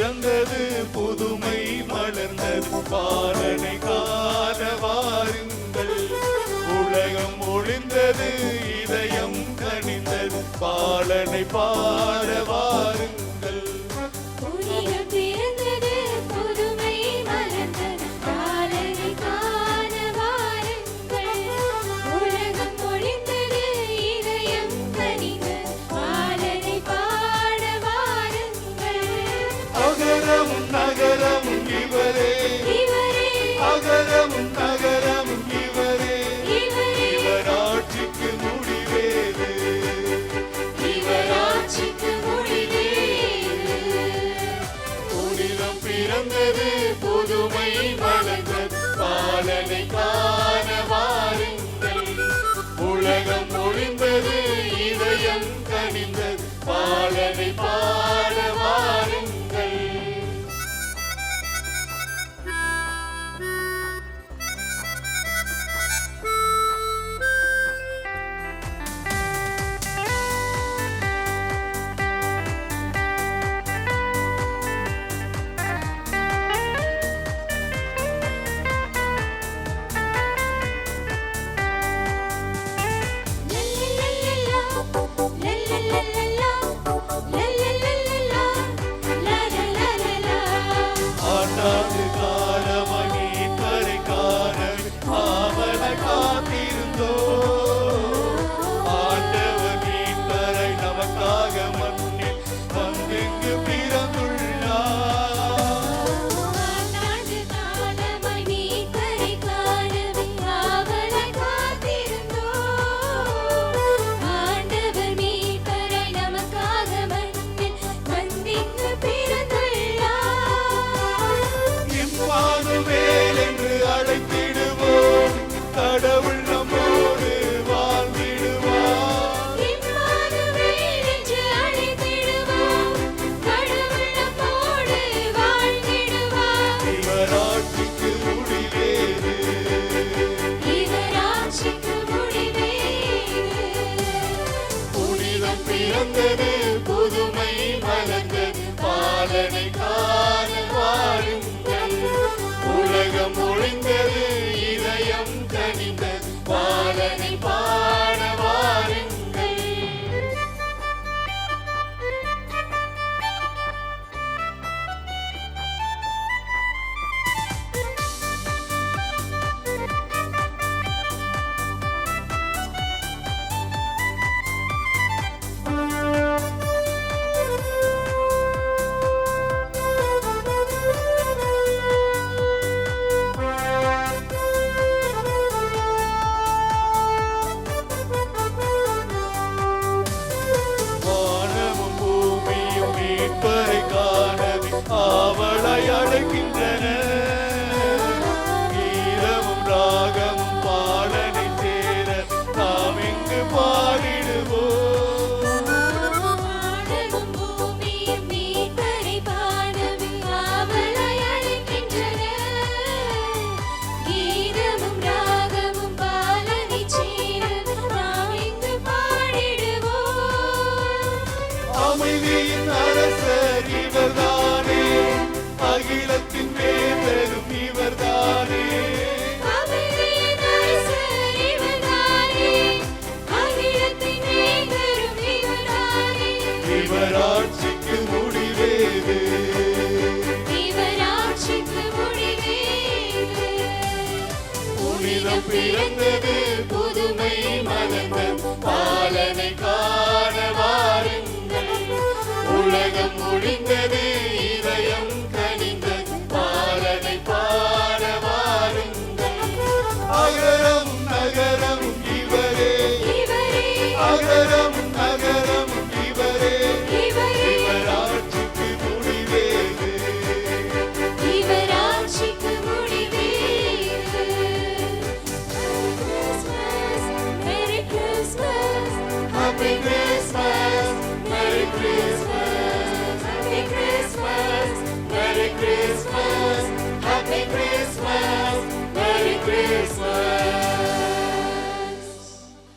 பிறந்தது, புதுமை மலர்ந்தது, பாலனை காண வாருங்கள். உலகம் ஒளிந்தது, இதயம் கனிந்தது, பாலனை பாட வாருங்கள். அகரமும் நகரமும் இவரே, அகரமும் நகரமும் இவரே, இவர் ஆட்சிக்கு முடிவேது, இவர் ஆட்சிக்கு முடிவேது. புனிதம் பிறந்தது, புதுமை மலர்ந்தது, பாலனை காண வாருங்கள். உலகம் ஒளிந்தது, இதயம் கனிந்தது, பாலனை பாட வாருங்கள். பிறந்தது, புதுமை மலர்ந்தது, பாலனை காண வாருங்கள். உலகம் ஒளிந்தது, இதயம் கனிந்தது, பாலனை பாட வாருங்கள். அவளை அழைக்கின்றன, கீதமும் ராகமும் பாலனை சேர நாம் இங்கு பாடிடுவோம். அமைதியின் அரசர் இவர்தானே, அகிலத்தின் வேந்தரும் இவர்தானே, அமைதியின் அரசர் இவர்தானே, அகிலத்தின் வேந்தரும் இவர்தானே. இவர் ஆட்சிக்கு முடிவேது, இவர் ஆட்சிக்கு முடிவேது. புனிதம் பிறந்தது, புதுமை மலர்ந்தது, பாலனை காண வாருங்கள். உலகம் ஒளிந்தது,